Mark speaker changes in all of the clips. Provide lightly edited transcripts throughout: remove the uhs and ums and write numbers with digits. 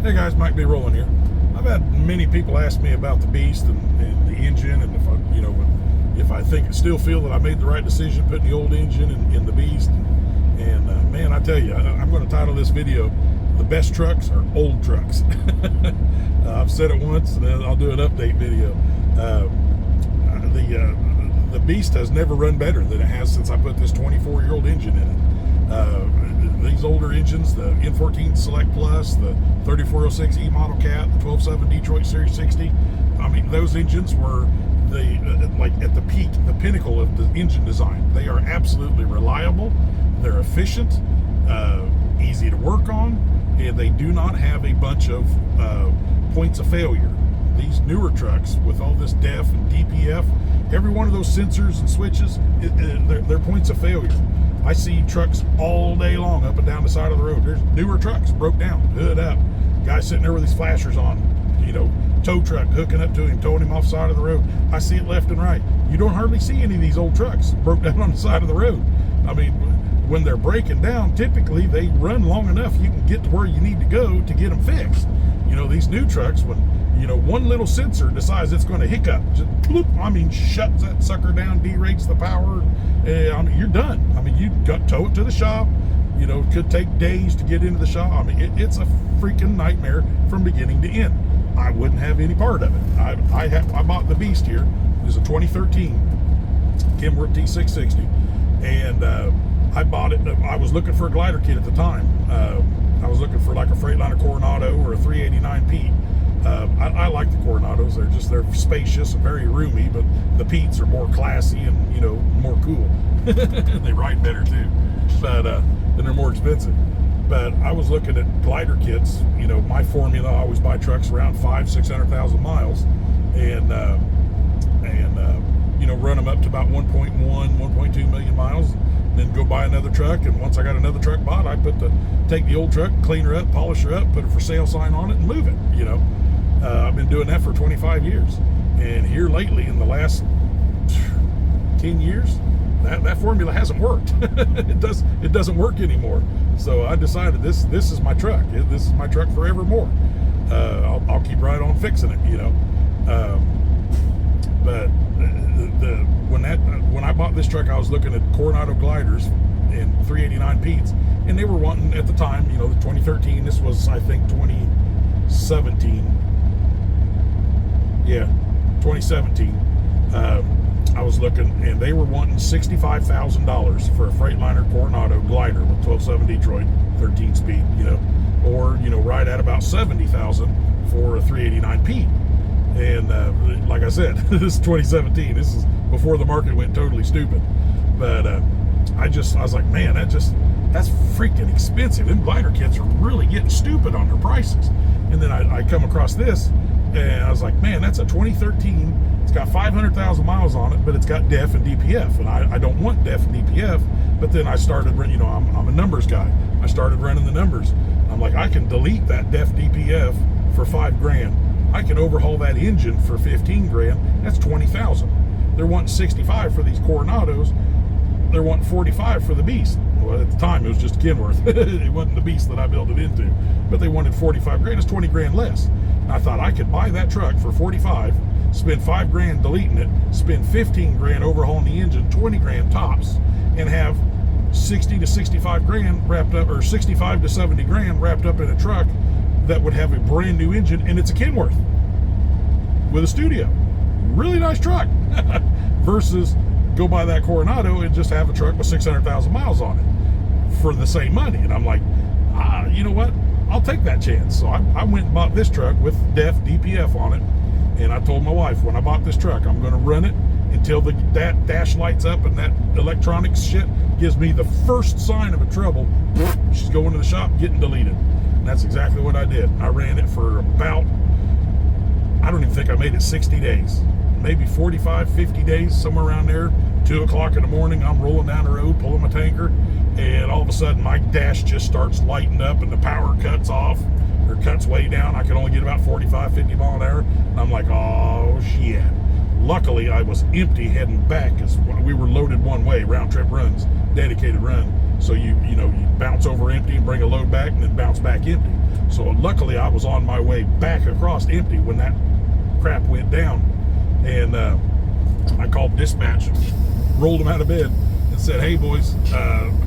Speaker 1: Hey guys, Mike B. Rolling here. I've had many people ask me about the Beast and the engine, and if I still feel that I made the right decision putting the old engine in the Beast. And man, I tell you, I'm going to title this video, "The Best Trucks Are Old Trucks." I've said it once, and then I'll do an update video. The Beast has never run better than it has since I put this 24-year-old engine in it. These older engines, the N14 Select Plus, the 3406 E Model Cat, the 12.7 Detroit Series 60, I mean, those engines were at the peak, the pinnacle of the engine design. They are absolutely reliable, they're efficient, easy to work on, and they do not have a bunch of points of failure. These newer trucks with all this DEF and DPF, every one of those sensors and switches, they're points of failure. I see trucks all day long up and down the side of the road. There's newer trucks, broke down, hood up, guys sitting there with these flashers on, tow truck hooking up to him, towing him off the side of the road. I see it left and right. You don't hardly see any of these old trucks broke down on the side of the road. I mean, when they're breaking down, typically they run long enough you can get to where you need to go to get them fixed. These new trucks, when one little sensor decides it's going to hiccup, just bloop, shuts that sucker down, derates the power. You're done. You got to tow it to the shop. It could take days to get into the shop. It's a freaking nightmare from beginning to end. I wouldn't have any part of it. I bought the Beast here. It was a 2013 Kenworth T660, and I bought it. I was looking for a glider kit at the time. I was looking for like a Freightliner Coronado or a 389 Pete. I like the Coronados. They're spacious and very roomy, but the Petes are more classy and more cool. They ride better too, but and they're more expensive. But I was looking at glider kits. My formula, I always buy trucks around 500,000-600,000 miles, and run them up to about 1.2 million miles. Then go buy another truck, and once I got another truck bought, I take the old truck, clean her up, polish her up, put a for sale sign on it, and move it. I've been doing that for 25 years, and here lately, in the last 10 years, that formula hasn't worked. It doesn't work anymore. So I decided this is my truck. This is my truck forevermore. I'll keep right on fixing it. But when I bought this truck, I was looking at Coronado gliders and 389 Petes, and they were wanting at the time, the 2013. This was, I think, 2017. Yeah, 2017. I was looking, and they were wanting $65,000 for a Freightliner Coronado glider with 12.7 Detroit, 13 speed, or right at about $70,000 for a 389 Pete. And like I said, this is 2017. This is before the market went totally stupid. But I was like, man, that's freaking expensive. Them glider kits are really getting stupid on their prices. And then I come across this, and I was like, man, that's a 2013. It's got 500,000 miles on it, but it's got DEF and DPF, and I don't want DEF and DPF. But then I started, I'm a numbers guy. I started running the numbers. I'm like, I can delete that DEF DPF for $5,000. I can overhaul that engine for $15,000. That's $20,000. They're wanting 65 for these Coronados. They're wanting 45 for the Beast. Well, at the time, it was just Kenworth. It wasn't the Beast that I built it into. But they wanted 45 grand. It's 20 grand less. And I thought I could buy that truck for 45, spend 5 grand deleting it, spend 15 grand overhauling the engine, 20 grand tops, and have 60 to 65 grand wrapped up, or 65 to 70 grand wrapped up in a truck that would have a brand new engine, and it's a Kenworth with a studio. Really nice truck. Versus go buy that Coronado and just have a truck with 600,000 miles on it for the same money. And I'm like, you know what? I'll take that chance. So I went and bought this truck with DEF DPF on it. And I told my wife, when I bought this truck, I'm going to run it until that dash lights up and that electronics shit gives me the first sign of a trouble. She's going to the shop, getting deleted. And that's exactly what I did. I ran it for about, I don't even think I made it 60 days. Maybe 45, 50 days, somewhere around there. 2 o'clock in the morning, I'm rolling down the road, pulling my tanker, and all of a sudden my dash just starts lighting up and the power cuts off, or cuts way down. I can only get about 45, 50 mile an hour. And I'm like, oh shit. Luckily, I was empty heading back, because we were loaded one way, round trip runs, dedicated run. So you bounce over empty and bring a load back and then bounce back empty. So luckily I was on my way back across empty when that crap went down. And I called dispatch, rolled them out of bed and said, hey boys,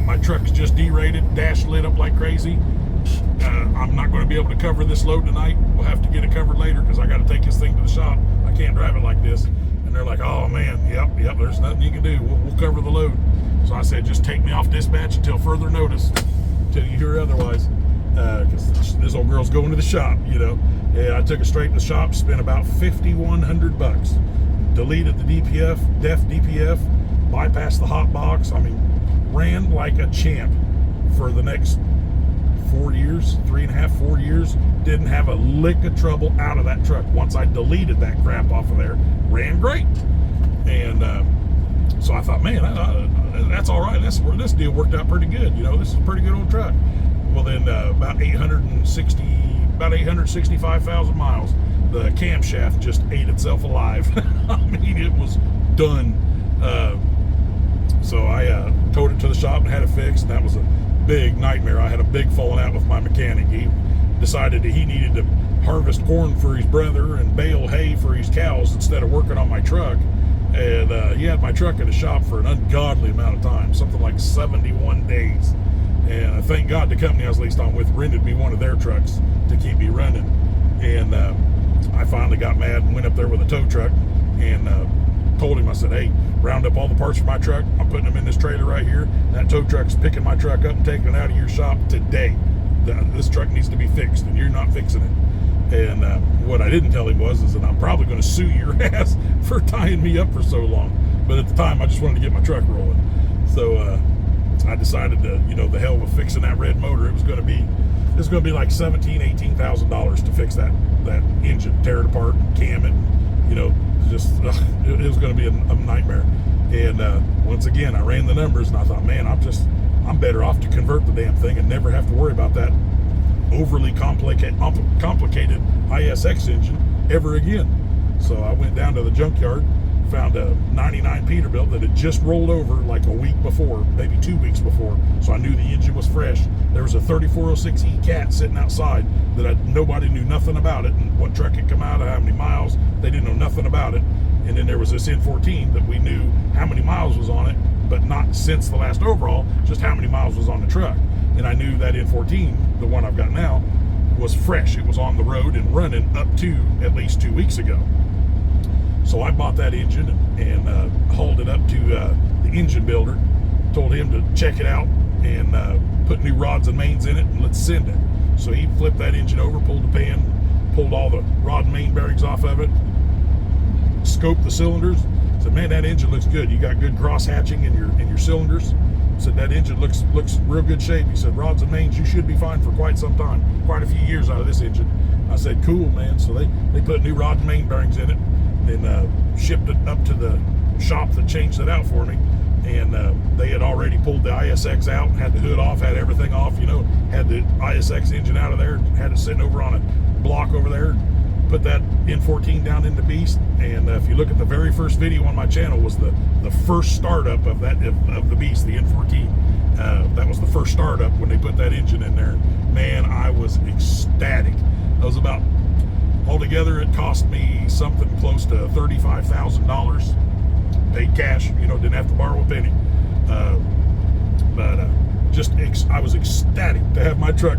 Speaker 1: my truck's just derated, dash lit up like crazy. I'm not going to be able to cover this load tonight. We'll have to get it covered later because I got to take this thing to the shop. I can't drive it like this. And they're like, oh man, yep, there's nothing you can do. We'll cover the load. So I said, just take me off dispatch until further notice, until you hear otherwise. Because this old girl's going to the shop, And I took it straight to the shop, spent about $5,100. Deleted the DPF, def DPF, bypassed the hot box. I mean, ran like a champ for the next 4 years, 3.5, 4 years. Didn't have a lick of trouble out of that truck. Once I deleted that crap off of there, ran great. And so I thought, man, that's all right. This deal worked out pretty good. This is a pretty good old truck. Well, then about 865,000 miles, the camshaft just ate itself alive. I mean, it was done. So I towed it to the shop and had it fixed, and that was a big nightmare. I had a big falling out with my mechanic. He decided that he needed to harvest corn for his brother and bale hay for his cows instead of working on my truck. And he had my truck in the shop for an ungodly amount of time, something like 71 days. And thank God the company I was leased on with rented me one of their trucks to keep me running. And I finally got mad and went up there with a tow truck and told him, I said, hey, round up all the parts for my truck. I'm putting them in this trailer right here. That tow truck's picking my truck up and taking it out of your shop today. This truck needs to be fixed, and you're not fixing it. And what I didn't tell him was that I'm probably going to sue your ass for tying me up for so long. But at the time, I just wanted to get my truck rolling. So I decided to, the hell with fixing that red motor. It was going to be like $17,000, $18,000 to fix that engine, tear it apart, cam it, it was going to be a nightmare. And once again, I ran the numbers and I thought, man, I'm better off to convert the damn thing and never have to worry about that overly complicated ISX engine ever again. So I went down to the junkyard, found a 99 Peterbilt that had just rolled over like a week before, maybe 2 weeks before. So I knew the engine was fresh. There was a 3406E Cat sitting outside that nobody knew nothing about it, and what truck it come out of, how many miles. They didn't know nothing about it. And then there was this N14 that we knew how many miles was on it, but not since the last overhaul, just how many miles was on the truck. And I knew that N14, the one I've got now, was fresh. It was on the road and running up to at least 2 weeks ago. So I bought that engine and hauled it up to the engine builder, told him to check it out and put new rods and mains in it, and let's send it. So he flipped that engine over, pulled the pan, pulled all the rod and main bearings off of it, scoped the cylinders, said, man, that engine looks good. You got good cross hatching in your cylinders. Said that engine looks real good shape. He said, rods and mains, you should be fine for quite some time, quite a few years out of this engine. I said, cool, man. So they put new rod and main bearings in it, and shipped it up to the shop that changed it out for me. And they had already pulled the ISX out, had the hood off, had everything off, had the ISX engine out of there, had it sitting over on a block over there, put that N14 down in the beast. And if you look at the very first video on my channel, was the first startup of the beast, the N14. That was the first startup when they put that engine in there. Man, I was ecstatic. That was about, altogether, it cost me something close to $35,000. Paid cash, didn't have to borrow a penny. I was ecstatic to have my truck,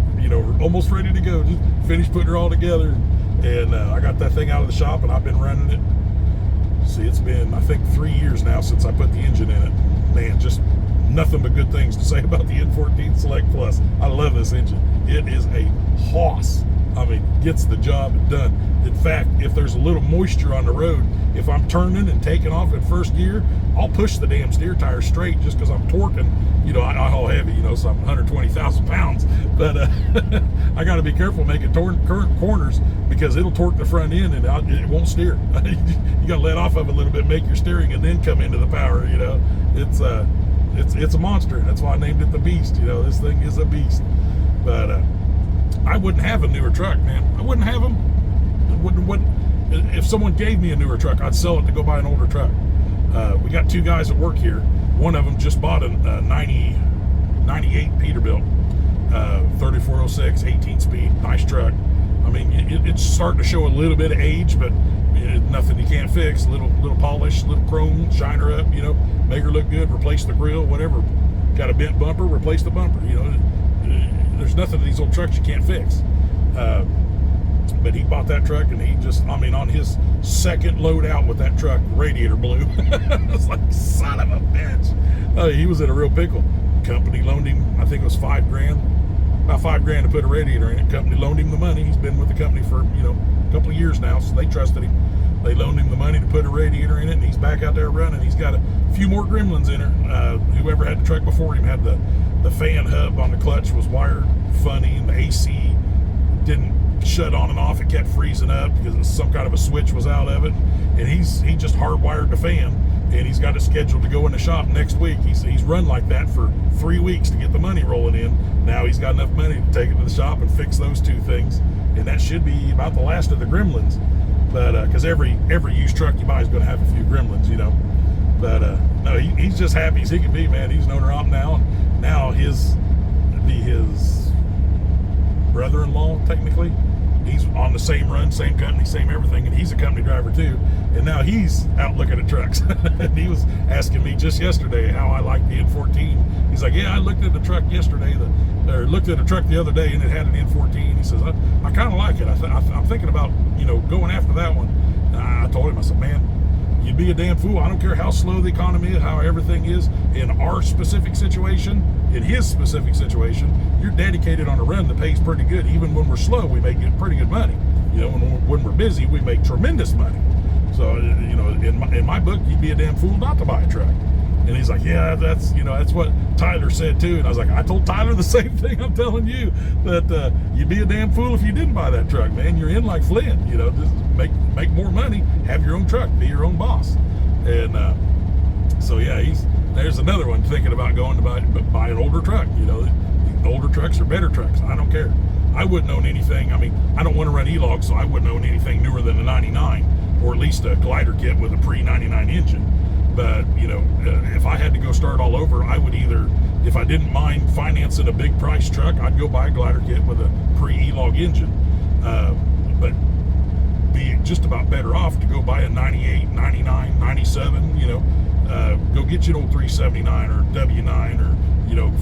Speaker 1: almost ready to go. Just finished putting her all together. And I got that thing out of the shop, and I've been running it. See, it's been, I think, 3 years now since I put the engine in it. Man, just nothing but good things to say about the N14 Select Plus. I love this engine. It is a hoss. I mean, gets the job done. In fact, if there's a little moisture on the road, if I'm turning and taking off in first gear, I'll push the damn steer tire straight just because I'm torquing. I haul heavy, so I'm 120,000 pounds. But I got to be careful making current corners because it'll torque the front end and it won't steer. You got to let off of it a little bit, make your steering, and then come into the power. It's a monster. That's why I named it the Beast. This thing is a beast. But I wouldn't have a newer truck, man. I wouldn't have them. If someone gave me a newer truck, I'd sell it to go buy an older truck. We got two guys that work here. One of them just bought a 90, 98 Peterbilt, 3406, 18 speed, nice truck. I mean, it's starting to show a little bit of age, but nothing you can't fix. Little polish, little chrome, shine her up, make her look good, replace the grill, whatever. Got a bent bumper, replace the bumper. There's nothing to these old trucks you can't fix. But he bought that truck, and he just, on his second load out with that truck, the radiator blew. It's like, son of a bitch. He was in a real pickle. Company loaned him, I think it was $5,000, about $5,000 to put a radiator in it. Company loaned him the money. He's been with the company for, a couple of years now, so they trusted him. They loaned him the money to put a radiator in it, and he's back out there running. He's got a few more gremlins in her. Whoever had the truck before him had the fan hub on the clutch was wired funny, and the AC didn't shut on and off. It kept freezing up because some kind of a switch was out of it, and he just hardwired the fan, and he's got it scheduled to go in the shop next week. He's run like that for 3 weeks to get the money rolling in. Now he's got enough money to take it to the shop and fix those two things, and that should be about the last of the gremlins. But because every used truck you buy is going to have a few gremlins, but no, he's just happy as he can be, man. He's an owner op now. Now his brother-in-law, technically, he's on the same run, same company, same everything, and he's a company driver too. And now he's out looking at trucks. And he was asking me just yesterday how I like the N14. He's like, yeah, I looked at the truck yesterday, or looked at a truck the other day, and it had an N14. He says, I kind of like it. I'm thinking about, going after that one. I told him, I said, man, you'd be a damn fool. I don't care how slow the economy is, how everything is. In our specific situation, in his specific situation, you're dedicated on a run that pays pretty good. Even when we're slow, we make pretty good money. When we're busy, we make tremendous money. So, in my book, you'd be a damn fool not to buy a truck. And he's like, yeah, that's what Tyler said too. And I was like, I told Tyler the same thing I'm telling you, that you'd be a damn fool if you didn't buy that truck, man. You're in like Flynn, just make more money, have your own truck, be your own boss. And so yeah, there's another one thinking about going to buy an older truck. Older trucks are better trucks. I don't care. I wouldn't own anything. I don't want to run E-Log, so I wouldn't own anything newer than a 99, or at least a glider kit with a pre-99 engine. But, if I had to go start all over, I would either, if I didn't mind financing a big price truck, I'd go buy a glider kit with a pre-E-Log engine. But be just about better off to go buy a 98, 99, 97, go get you an old 379 or W9 or,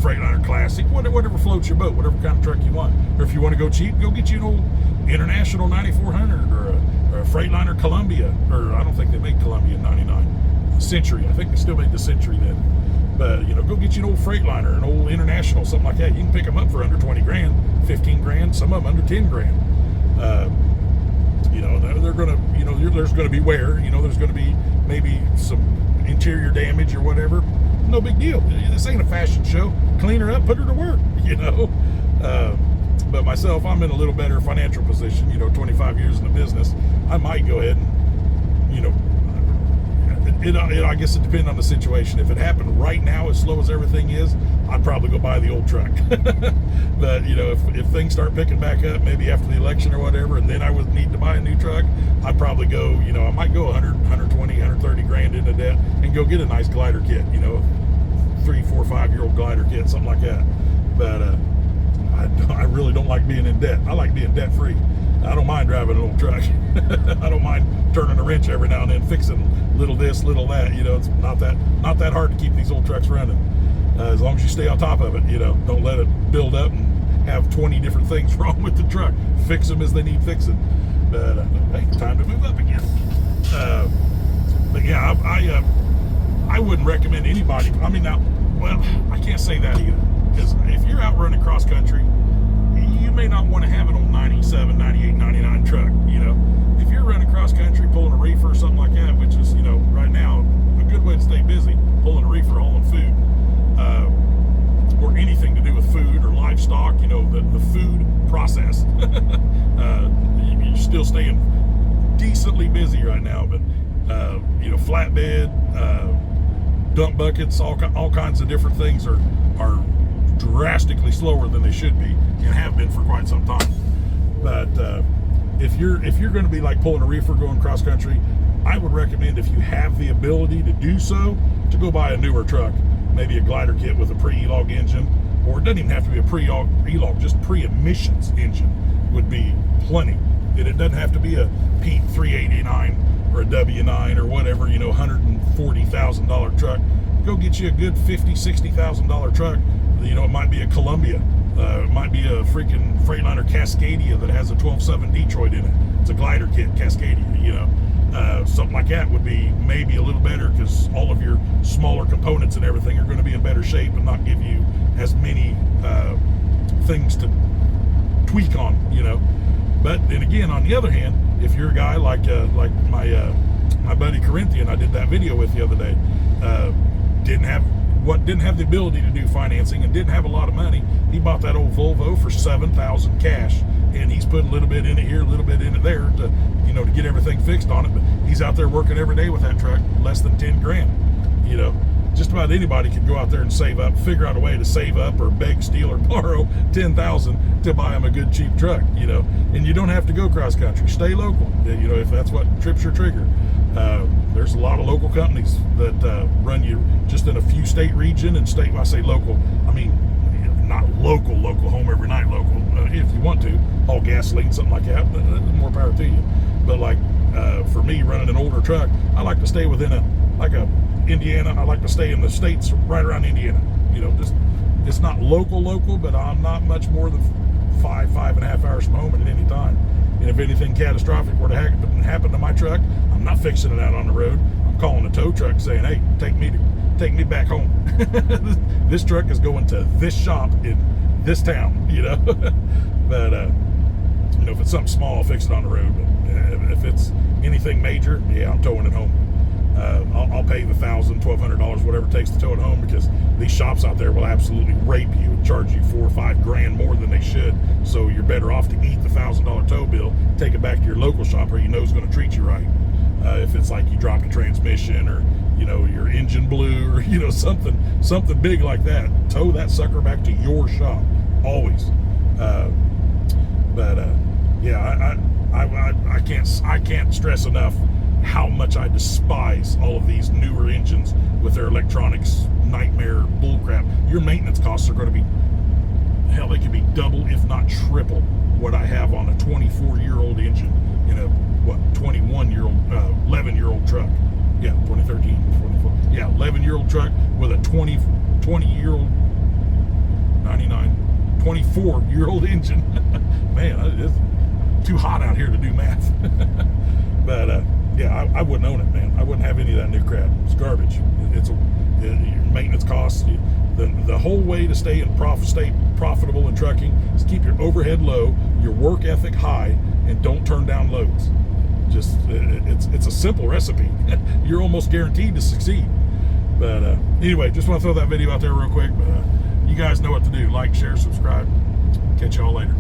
Speaker 1: Freightliner Classic, whatever floats your boat, whatever kind of truck you want. Or if you want to go cheap, go get you an old International 9400 or a Freightliner Columbia, or I don't think they make Columbia 99. Century, I think they still made the Century then. But, go get you an old Freightliner, an old International, something like that. You can pick them up for under 20 grand, 15 grand, some of them under 10 grand. They're going to, there's going to be wear, there's going to be maybe some interior damage or whatever. No big deal. This ain't a fashion show. Clean her up, put her to work, But myself, I'm in a little better financial position, 25 years in the business. I might go ahead and, I guess it depends on the situation. If it happened right now, as slow as everything is, I'd probably go buy the old truck. But, if things start picking back up, maybe after the election or whatever, and then I would need to buy a new truck, I'd probably go, I might go 100, 120, 130 grand into debt and go get a nice glider kit, 3, 4, 5-year-old glider kit, something like that. But I really don't like being in debt. I like being debt free. I don't mind driving an old truck. I don't mind turning a wrench every now and then, fixing little this, little that. It's not that hard to keep these old trucks running, as long as you stay on top of it. Don't let it build up and have 20 different things wrong with the truck. Fix them as they need fixing. But hey, time to move up again. But yeah, I wouldn't recommend anybody. I can't say that either, because if you're out running cross country, you may not want to have an old 97, 98, 99 truck. If you're running cross country, pulling a reefer or something like that, which is, right now, a good way to stay busy, pulling a reefer, hauling food, or anything to do with food or livestock, the food process. You're still staying decently busy right now, but, flatbed, dump buckets, all kinds of different things are drastically slower than they should be, and have been for quite some time. But if you're going to be like pulling a reefer going cross country, I would recommend, if you have the ability to do so, to go buy a newer truck, maybe a glider kit with a pre-E-Log engine, or it doesn't even have to be a pre-ELOG, just pre-emissions engine would be plenty. And it doesn't have to be a Pete 389 or a W9 or whatever, you know, $140,000 truck. Go get you a good $50,000, $60,000 truck. You know, it might be a Columbia. It might be a freaking Freightliner Cascadia that has a 12.7 Detroit in it. It's a glider kit, Cascadia, you know. Something like that would be maybe a little better because all of your smaller components and everything are going to be in better shape and not give you as many things to tweak on, you know. But then again, on the other hand, if you're a guy like my buddy Corinthian, I did that video with the other day, didn't have the ability to do financing and didn't have a lot of money. He bought that old Volvo for $7,000 cash, and he's put a little bit in it here, a little bit in it there to, you know, to get everything fixed on it. But he's out there working every day with that truck, less than 10 grand. You know, just about anybody could go out there and save up, figure out a way to save up or beg, steal, or borrow $10,000 to buy him a good cheap truck. You know, and you don't have to go cross country. Stay local. You know, if that's what trips your trigger. There's a lot of local companies that run you just in a few state region and state. When I say local, I mean not local, home every night local. If you want to haul gasoline, something like that, more power to you. But like for me, running an older truck, I like to stay within Indiana. I like to stay in the states right around Indiana. You know, just it's not local, but I'm not much more than 5.5 hours from home at any time. And if anything catastrophic were to happen to my truck, I'm not fixing it out on the road. I'm calling a tow truck saying, hey, take me back home. This truck is going to this shop in this town, you know. But you know, if it's something small, I'll fix it on the road. But if it's anything major, yeah, I'm towing it home. I'll pay the $1,000, $1,200, whatever it takes to tow it home, because these shops out there will absolutely rape you and charge you $4 or $5 grand more than they should. So you're better off to eat the $1,000 tow bill, take it back to your local shop where you know is going to treat you right. If it's like you drop your transmission or, you know, your engine blew or, you know, something big like that, tow that sucker back to your shop always. Yeah, I can't stress enough how much I despise all of these newer engines with their electronics nightmare bullcrap. Your maintenance costs are going to be, hell, they could be double if not triple what I have on a 24-year-old engine in a 11-year-old truck. Yeah, 2013, 24. Yeah, 11-year-old truck with a 20-year-old 24-year-old engine. Man, it's too hot out here to do math. But yeah, I wouldn't own it, man. I wouldn't have any of that new crap. It's garbage. Your maintenance costs. The whole way to stay profitable in trucking is keep your overhead low, your work ethic high, and don't turn down loads. Just it's a simple recipe. You're almost guaranteed to succeed. But anyway, just want to throw that video out there real quick. But you guys know what to do. Like, share, subscribe. Catch y'all later.